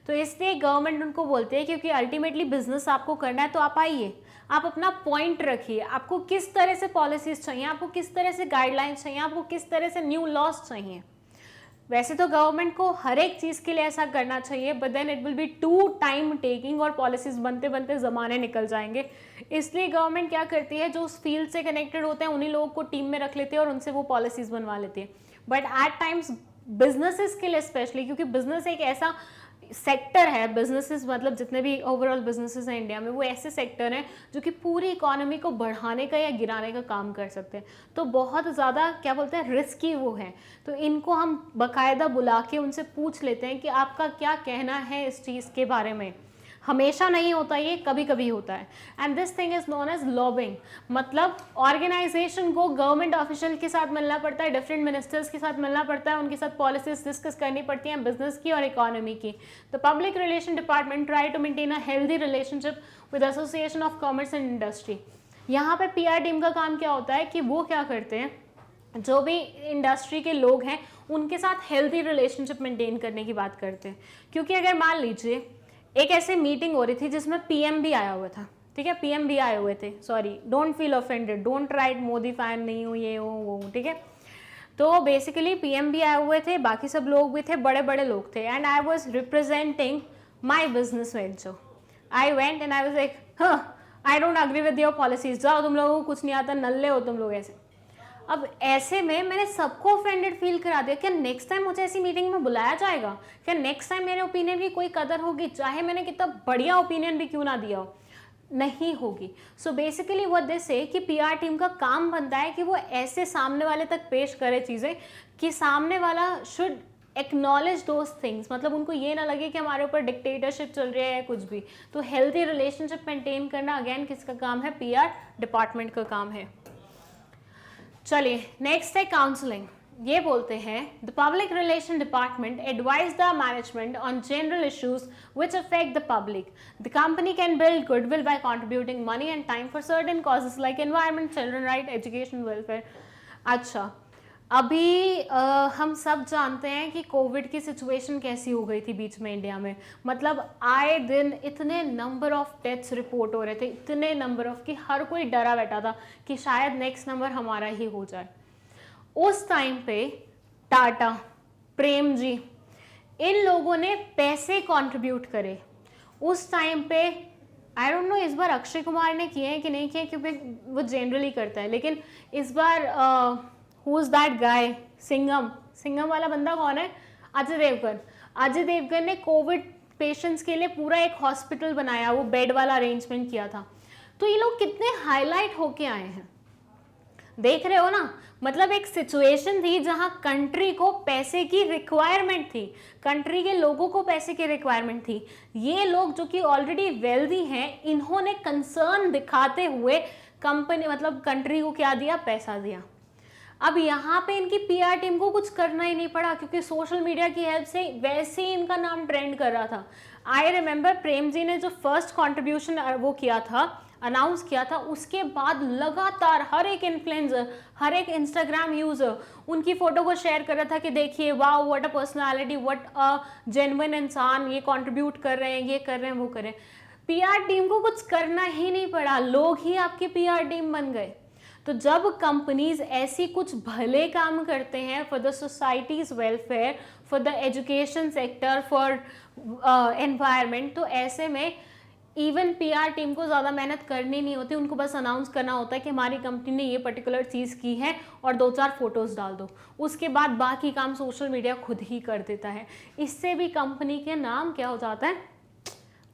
Speaker 1: तो इसलिए गवर्नमेंट उनको बोलते हैं क्योंकि अल्टीमेटली बिजनेस आपको करना है, तो आप आइए, आप अपना पॉइंट रखिए, आपको किस तरह से पॉलिसीज चाहिए, आपको किस तरह से गाइडलाइंस चाहिए, आपको किस तरह से न्यू लॉज चाहिए। वैसे तो गवर्नमेंट को हर एक चीज़ के लिए ऐसा करना चाहिए, but then it will be too time taking और पॉलिसीज बनते बनते ज़माने निकल जाएंगे। इसलिए गवर्नमेंट क्या करती है, जो उस फील्ड से कनेक्टेड होते हैं उन्हीं लोगों को टीम में रख लेती है और उनसे वो पॉलिसीज बनवा लेती है। बट एट टाइम्स बिजनेसेस के लिए स्पेशली, क्योंकि बिजनेस एक ऐसा सेक्टर है, बिजनेसेस मतलब जितने भी ओवरऑल बिजनेसेस हैं इंडिया में, वो ऐसे सेक्टर हैं जो कि पूरी इकोनॉमी को बढ़ाने का या गिराने का काम कर सकते हैं। तो बहुत ज़्यादा क्या बोलते हैं, रिस्की वो हैं। तो इनको हम बाकायदा बुला के उनसे पूछ लेते हैं कि आपका क्या कहना है इस चीज़ के बारे में। हमेशा नहीं होता, ये कभी कभी होता है। And this thing is known as lobbying. मतलब ऑर्गेनाइजेशन को गवर्नमेंट ऑफिशियल के साथ मिलना पड़ता है, डिफरेंट मिनिस्टर्स के साथ मिलना पड़ता है, उनके साथ पॉलिसीज डिस्कस करनी पड़ती हैं बिजनेस की और इकोनॉमी की। The public relation department try to maintain a healthy relationship with association of commerce and industry. यहाँ पे PR टीम का काम क्या होता है कि वो क्या करते हैं, जो भी इंडस्ट्री के लोग हैं उनके साथ हेल्दी रिलेशनशिप मेंटेन करने की बात करते हैं। क्योंकि अगर मान लीजिए एक ऐसे मीटिंग हो रही थी जिसमें PM भी आया हुआ था, ठीक है, PM भी आए हुए थे, sorry don't feel offended, don't write Modi fan नहीं हूँ, ये वो, ठीक है। तो बेसिकली PM भी आए हुए थे, बाकी सब लोग भी थे, बड़े बड़े लोग थे, and I was representing my business venture. I went and I was like, हाँ I don't agree with your policies, जाओ तुम लोगों को कुछ नहीं आता, नल्ले हो तुम लोग ऐसे। अब ऐसे में मैंने सबको ऑफेंडेड फील करा दिया। क्या नेक्स्ट टाइम मुझे ऐसी मीटिंग में बुलाया जाएगा? क्या नेक्स्ट टाइम मेरे ओपिनियन की कोई कदर होगी, चाहे मैंने कितना बढ़िया ओपिनियन भी क्यों ना दिया हो? नहीं होगी। सो बेसिकली व्हाट दे से कि PR टीम का काम बनता है कि वो ऐसे सामने वाले तक पेश करे चीज़ें कि सामने वाला शुड एक्नॉलेज दोज थिंग्स, मतलब उनको ये ना लगे कि हमारे ऊपर डिक्टेटरशिप चल रही है कुछ भी। तो हेल्थी रिलेशनशिप मेंटेन करना अगेन किसका काम है? PR डिपार्टमेंट का काम है। चलिए, नेक्स्ट है काउंसलिंग। ये बोलते हैं the public relation department advise the management on general issues which affect the public. The company can build goodwill bye contributing money and time for certain causes like environment, children right, education, welfare. अच्छा, अभी हम सब जानते हैं कि Covid की situation कैसी हो गई थी बीच में इंडिया में। मतलब आए दिन इतने नंबर ऑफ डेथ्स रिपोर्ट हो रहे थे, इतने नंबर ऑफ कि हर कोई डरा बैठा था कि शायद नेक्स्ट नंबर हमारा ही हो जाए। उस टाइम पे टाटा, प्रेम जी, इन लोगों ने पैसे कंट्रीब्यूट करे उस टाइम पे। आई डोंट नो इस बार अक्षय कुमार ने किए हैं कि नहीं किए, क्योंकि वो जनरली करता है, लेकिन इस बार who is that guy, Singham वाला बंदा कौन है? अजय देवगन। अजय देवगन ने कोविड पेशेंट्स के लिए पूरा एक हॉस्पिटल बनाया, वो बेड वाला अरेंजमेंट किया था। तो ये लोग कितने हाईलाइट होके आए हैं, देख रहे हो ना। मतलब एक सिचुएशन थी जहां कंट्री को पैसे की रिक्वायरमेंट थी, कंट्री के लोगों को पैसे की रिक्वायरमेंट थी। ये लोग जो कि ऑलरेडी वेल्दी हैं, इन्होंने कंसर्न दिखाते हुए कंपनी मतलब कंट्री को क्या दिया? पैसा दिया। अब यहाँ पे इनकी PR टीम को कुछ करना ही नहीं पड़ा, क्योंकि सोशल मीडिया की हेल्प से वैसे ही इनका नाम ट्रेंड कर रहा था। आई रिमेंबर प्रेम जी ने जो फर्स्ट कॉन्ट्रीब्यूशन वो किया था, अनाउंस किया था, उसके बाद लगातार हर एक इन्फ्लुएंसर, हर एक इंस्टाग्राम यूजर उनकी फोटो को शेयर कर रहा था कि देखिए wow what a personality, what a genuine इंसान, ये कंट्रीब्यूट कर रहे हैं, ये कर रहे हैं, वो कर रहे हैं। पीआर टीम को कुछ करना ही नहीं पड़ा, लोग ही आपकी पीआर टीम बन गए। तो जब कंपनीज ऐसी कुछ भले काम करते हैं for the societies welfare, for the education sector, for environment, तो ऐसे में इवन पीआर टीम को ज़्यादा मेहनत करनी नहीं होती, उनको बस अनाउंस करना होता है कि हमारी कंपनी ने ये पर्टिकुलर चीज़ की है और 2-4 फोटोज़ डाल दो, उसके बाद बाकी काम सोशल मीडिया खुद ही कर देता है। इससे भी कंपनी के नाम क्या हो जाता है,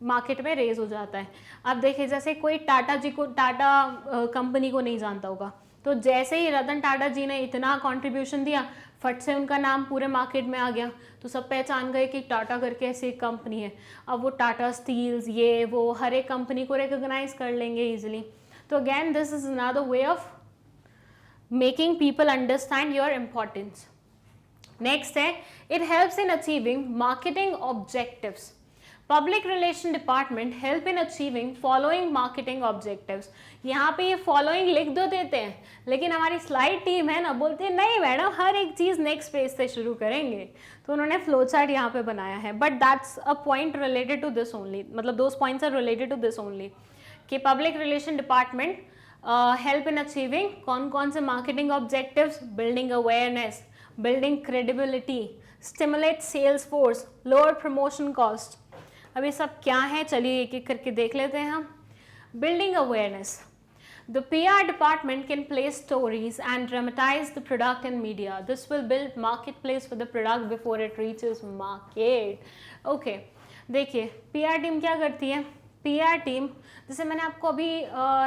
Speaker 1: मार्केट में रेज हो जाता है। अब देखिए जैसे कोई टाटा जी को, टाटा कंपनी को नहीं जानता होगा, तो जैसे ही रतन टाटा जी ने इतना कंट्रीब्यूशन दिया, फट से उनका नाम पूरे मार्केट में आ गया, तो सब पहचान गए कि टाटा करके ऐसी एक कंपनी है। अब वो टाटा स्टील्स, ये वो हर एक कंपनी को रिकॉग्नाइज कर लेंगे इजिली। तो again this is another way of making people understand your importance. Next है, it helps in achieving marketing objectives. Public relation department help in achieving following marketing objectives. यहाँ पे ये फॉलोइंग लिख दो देते हैं, लेकिन हमारी स्लाइड टीम है ना, बोलती है नहीं मैडम हर एक चीज़ नेक्स्ट पेज से शुरू करेंगे, तो उन्होंने फ्लो चार्ट यहाँ पे बनाया है। But that's a point related to this only, मतलब those points are related to this only, कि public relation department help in achieving कौन कौन से marketing objectives, building awareness, building credibility, stimulate sales force, lower promotion cost. अब ये सब क्या है, चलिए एक एक करके देख लेते हैं हम। Building awareness, the PR department can place stories and dramatize the product in media. This will build marketplace for the product before it reaches market. Okay, देखिए PR टीम क्या करती है, PR टीम जैसे मैंने आपको अभी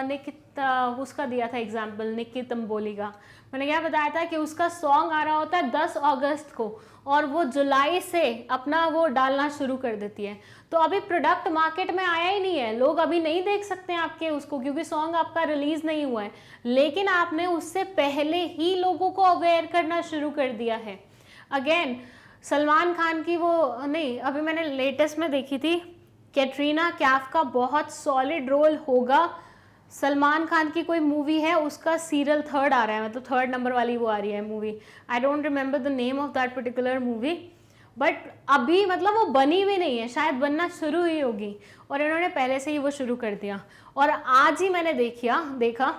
Speaker 1: निकित उसका दिया था एग्जाम्पल, निकित अंबोली का, मैंने क्या बताया था कि उसका सॉन्ग आ रहा होता है 10 अगस्त को और वो जुलाई से अपना वो डालना शुरू कर देती है। तो अभी प्रोडक्ट मार्केट में आया ही नहीं है, लोग अभी नहीं देख सकते हैं आपके उसको, क्योंकि सॉन्ग आपका रिलीज नहीं हुआ है, लेकिन आपने उससे पहले ही लोगों को अवेयर करना शुरू कर दिया है। अगेन सलमान खान की वो नहीं, अभी मैंने लेटेस्ट में देखी थी, कैटरीना कैफ का बहुत सॉलिड रोल होगा। सलमान खान की कोई मूवी है, उसका सीरियल 3rd आ रहा है, मतलब 3rd नंबर वाली वो आ रही है movie, I don't remember the name of that particular movie, but अभी मतलब वो बनी भी नहीं है, शायद बनना शुरू ही होगी, और इन्होंने पहले से ही वो शुरू कर दिया। और आज ही मैंने देखा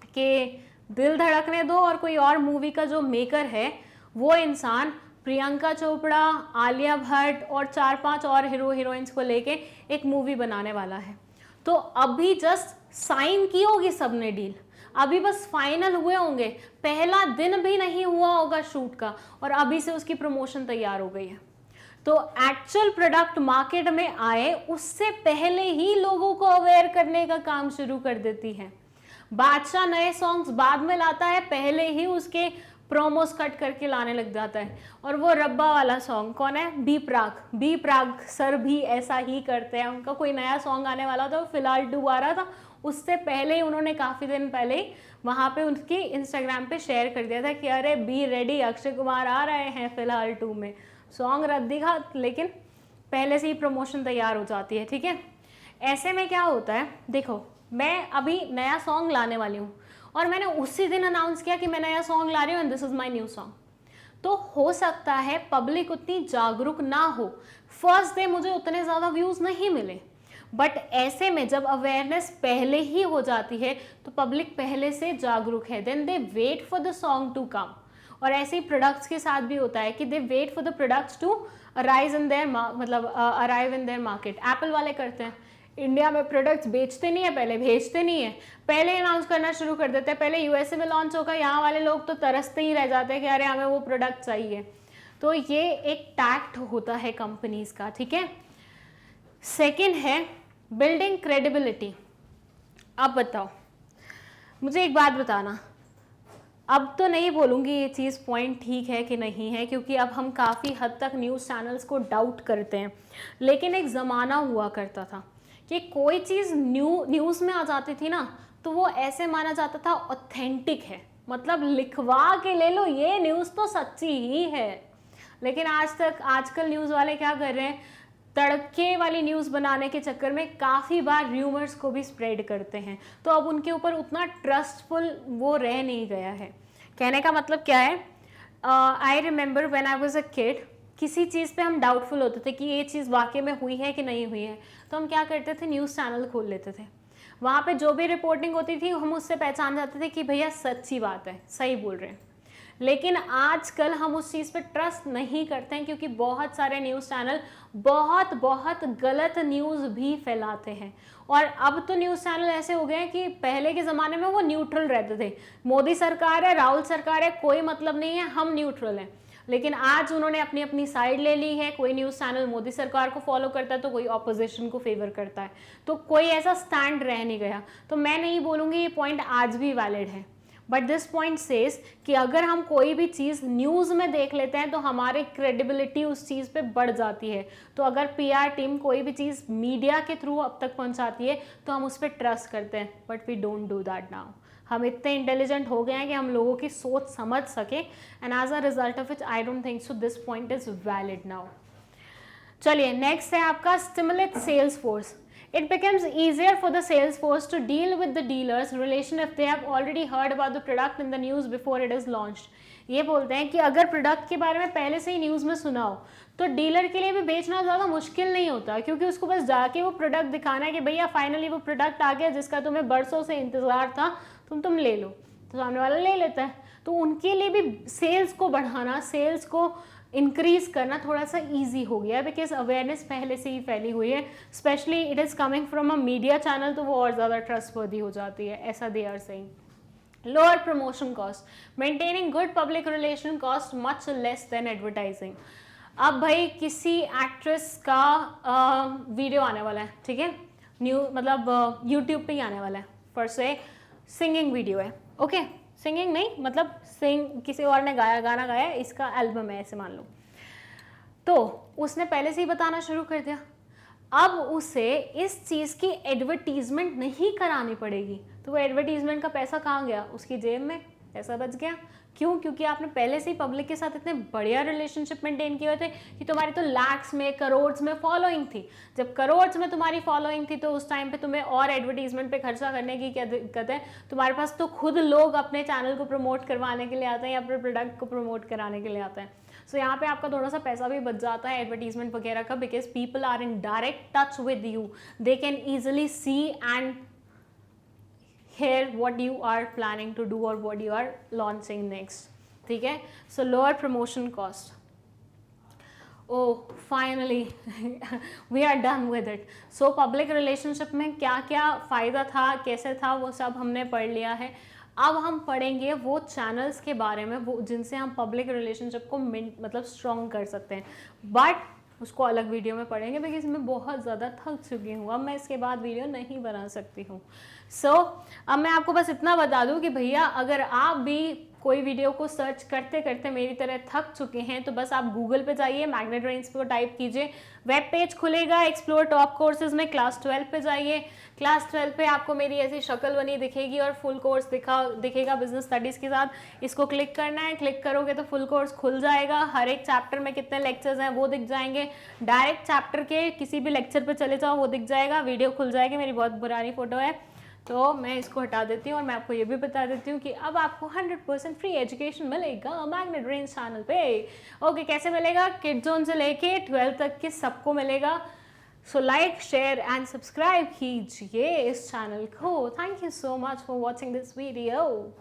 Speaker 1: कि दिल धड़कने दो और कोई और मूवी का जो मेकर है, वो इंसान प्रियंका चोपड़ा, आलिया भट्ट और 4-5 और हीरोइंस को लेके एक मूवी बनाने वाला है। तो अभी जस्ट साइन की होगी सबने डील, अभी बस फाइनल हुए होंगे, पहला दिन भी नहीं हुआ होगा शूट का, और अभी से उसकी प्रमोशन तैयार हो गई है। तो एक्चुअल प्रोडक्ट मार्केट में आए उससे पहले ही लोगों को अवेयर करने का काम शुरू कर देती है। बादशाह नए सॉन्ग्स बाद में लाता है, पहले ही उसके प्रोमोस कट करके लाने लग जाता है। और वो रब्बा वाला सॉन्ग कौन है, बी प्राग सर भी ऐसा ही करते हैं, उनका कोई नया सॉन्ग आने वाला था, फिलहाल 2 आ रहा था, उससे पहले ही उन्होंने काफ़ी दिन पहले ही वहाँ पे उनकी इंस्टाग्राम पे शेयर कर दिया था कि अरे बी रेडी, अक्षय कुमार आ रहे हैं फिलहाल 2 में। सॉन्ग रद्द दिखा, लेकिन पहले से ही प्रमोशन तैयार हो जाती है, ठीक है। ऐसे में क्या होता है, देखो मैं अभी नया सॉन्ग लाने वाली हूँ और मैंने उसी दिन अनाउंस किया कि मैं नया सॉन्ग ला रही हूँ and this is my new song, तो हो सकता है पब्लिक उतनी जागरूक ना हो, फर्स्ट डे मुझे उतने ज़्यादा व्यूज़ नहीं मिले, बट ऐसे में जब अवेयरनेस पहले ही हो जाती है तो पब्लिक पहले से जागरूक है, then they wait for the song to come. और ऐसे ही प्रोडक्ट्स के साथ भी होता है कि they wait for the products to arrive in their market. Apple वाले करते हैं, इंडिया में प्रोडक्ट्स बेचते नहीं है, पहले भेजते नहीं है, पहले अनाउंस करना शुरू कर देते हैं, पहले यूएसए में लॉन्च होगा, यहाँ वाले लोग तो तरसते ही रह जाते हैं कि अरे हमें वो प्रोडक्ट चाहिए। तो ये एक टैक्ट होता है कंपनीज का, ठीक है। सेकेंड है बिल्डिंग क्रेडिबिलिटी। अब बताओ, मुझे एक बात बताना, अब तो नहीं बोलूँगी ये चीज़ पॉइंट ठीक है कि नहीं है, क्योंकि अब हम काफ़ी हद तक न्यूज़ चैनल्स को डाउट करते हैं, लेकिन एक ज़माना हुआ करता था कि कोई चीज़ न्यूज़ में आ जाती थी ना, तो वो ऐसे माना जाता था ऑथेंटिक है, मतलब लिखवा के ले लो, ये न्यूज़ तो सच्ची ही है। लेकिन आजकल न्यूज़ वाले क्या कर रहे हैं, तड़के वाली न्यूज़ बनाने के चक्कर में काफ़ी बार र्यूमर्स को भी स्प्रेड करते हैं, तो अब उनके ऊपर उतना ट्रस्टफुल वो रह नहीं गया है। कहने का मतलब क्या है, I remember when I was a kid, किसी चीज़ पे हम डाउटफुल होते थे कि ये चीज़ वाकई में हुई है कि नहीं हुई है, तो हम क्या करते थे, न्यूज़ चैनल खोल लेते थे। वहाँ पे जो भी रिपोर्टिंग होती थी हम उससे पहचान जाते थे कि भैया सच्ची बात है, सही बोल रहे हैं। लेकिन आजकल हम उस चीज़ पे ट्रस्ट नहीं करते हैं, क्योंकि बहुत सारे न्यूज़ चैनल बहुत बहुत गलत न्यूज़ भी फैलाते हैं। और अब तो न्यूज़ चैनल ऐसे हो गए हैं कि पहले के ज़माने में वो न्यूट्रल रहते थे, मोदी सरकार है, राहुल सरकार है, कोई मतलब नहीं है, हम न्यूट्रल हैं। लेकिन आज उन्होंने अपनी अपनी साइड ले ली है, कोई न्यूज़ चैनल मोदी सरकार को फॉलो करता है तो कोई ऑपोजिशन को फेवर करता है, तो कोई ऐसा स्टैंड रह नहीं गया। तो मैं नहीं बोलूँगी ये पॉइंट आज भी वैलिड है, बट दिस पॉइंट सेज कि अगर हम कोई भी चीज़ न्यूज़ में देख लेते हैं तो हमारी क्रेडिबिलिटी उस चीज़ पे बढ़ जाती है। तो अगर पीआर टीम कोई भी चीज़ मीडिया के थ्रू अब तक पहुंचाती है तो हम उस पर ट्रस्ट करते हैं, but we don't do that now. हम इतने इंटेलिजेंट हो गए हैं कि हम लोगों की सोच समझ सके, and as a result of it I don't think so this point is valid now. चलिए नेक्स्ट है आपका stimulate sales force. It becomes easier for the sales force to deal with the dealers relation if they have already heard about the product in the news before it is launched. ये बोलते हैं कि अगर product के बारे में पहले से ही न्यूज़ में सुना हो तो डीलर के लिए भी बेचना ज़्यादा मुश्किल नहीं होता, क्योंकि उसको बस जाके वो प्रोडक्ट दिखाना है कि भैया फाइनली वो प्रोडक्ट आ गया जिसका तुम्हें बरसों से इंतज़ार था, तुम ले लो, तो सामने वाला ले लेता है। तो उनके लिए भी सेल्स को बढ़ाना, सेल्स को इंक्रीज करना थोड़ा सा इजी हो गया है, बिकॉज अवेयरनेस पहले से ही फैली हुई है, specially it is coming from a media channel, तो वो और ज़्यादा ट्रस्टवर्दी हो जाती है, ऐसा they are saying. Lower promotion cost, maintaining good public relation cost much less than advertising. अब भाई किसी एक्ट्रेस का वीडियो आने वाला है, ठीक है, मतलब यूट्यूब पे ही आने वाला है, फॉर से सिंगिंग वीडियो है, ओके, सिंगिंग नहीं मतलब किसी और ने गाना गाया, इसका एल्बम है ऐसे मान लो, तो उसने पहले से ही बताना शुरू कर दिया। अब उसे इस चीज़ की एडवर्टीजमेंट नहीं करानी पड़ेगी, तो वो एडवर्टीजमेंट का पैसा कहाँ गया, उसकी जेब में पैसा बच गया। क्यों? क्योंकि आपने पहले से ही पब्लिक के साथ इतने बढ़िया रिलेशनशिप मेंटेन किए हुए थे कि तुम्हारी तो लैक्स में, करोड़ में फॉलोइंग थी। जब करोड़ में तुम्हारी फॉलोइंग थी तो उस टाइम पे तुम्हें और एडवर्टीजमेंट पे खर्चा करने की क्या दिक्कत है? तुम्हारे पास तो खुद लोग अपने चैनल को प्रमोट करवाने के लिए आते हैं या अपने प्रोडक्ट को प्रमोट कराने के लिए आते हैं। सो यहाँ पे आपका थोड़ा सा पैसा भी बच जाता है एडवर्टीजमेंट वगैरह का, because people are in direct touch with you, they can easily see and hear what you are planning to do or what you are launching next, ठीक है। so lower promotion cost, oh finally we are done with it। so public relationship में क्या क्या फ़ायदा था, कैसे था, वो सब हमने पढ़ लिया है। अब हम पढ़ेंगे वो चैनल्स के बारे में वो जिनसे हम पब्लिक रिलेशनशिप को मतलब स्ट्रॉन्ग कर सकते हैं, बट उसको अलग वीडियो में पढ़ेंगे बिकॉज मैं बहुत ज़्यादा थक चुकी हूँ, अब मैं इसके बाद वीडियो नहीं बना सकती हूँ। अब मैं आपको बस इतना बता दूँ कि भैया अगर आप भी कोई वीडियो को सर्च करते करते मेरी तरह थक चुके हैं तो बस आप गूगल पे जाइए, मैग्नेट रेंज को टाइप कीजिए, वेब पेज खुलेगा, एक्सप्लोर टॉप कोर्सेज में क्लास 12 पे जाइए। क्लास 12 पे आपको मेरी ऐसी शक्ल बनी दिखेगी और फुल कोर्स दिखेगा बिजनेस स्टडीज़ के साथ। इसको क्लिक करना है, क्लिक करोगे तो फुल कोर्स खुल जाएगा, हर एक चैप्टर में कितने लेक्चर्स हैं वो दिख जाएंगे, डायरेक्ट चैप्टर के किसी भी लेक्चर पे चले जाओ वो दिख जाएगा, वीडियो खुल जाएगी। मेरी बहुत पुरानी फोटो है तो मैं इसको हटा देती हूँ और मैं आपको ये भी बता देती हूँ कि अब आपको 100% फ्री एजुकेशन मिलेगा मैग्नेट रेंज चैनल पे। ओके, कैसे मिलेगा? किड जोन से लेके 12 तक के सबको मिलेगा। So like, share and subscribe कीजिए इस चैनल को। Thank you so much for watching this video.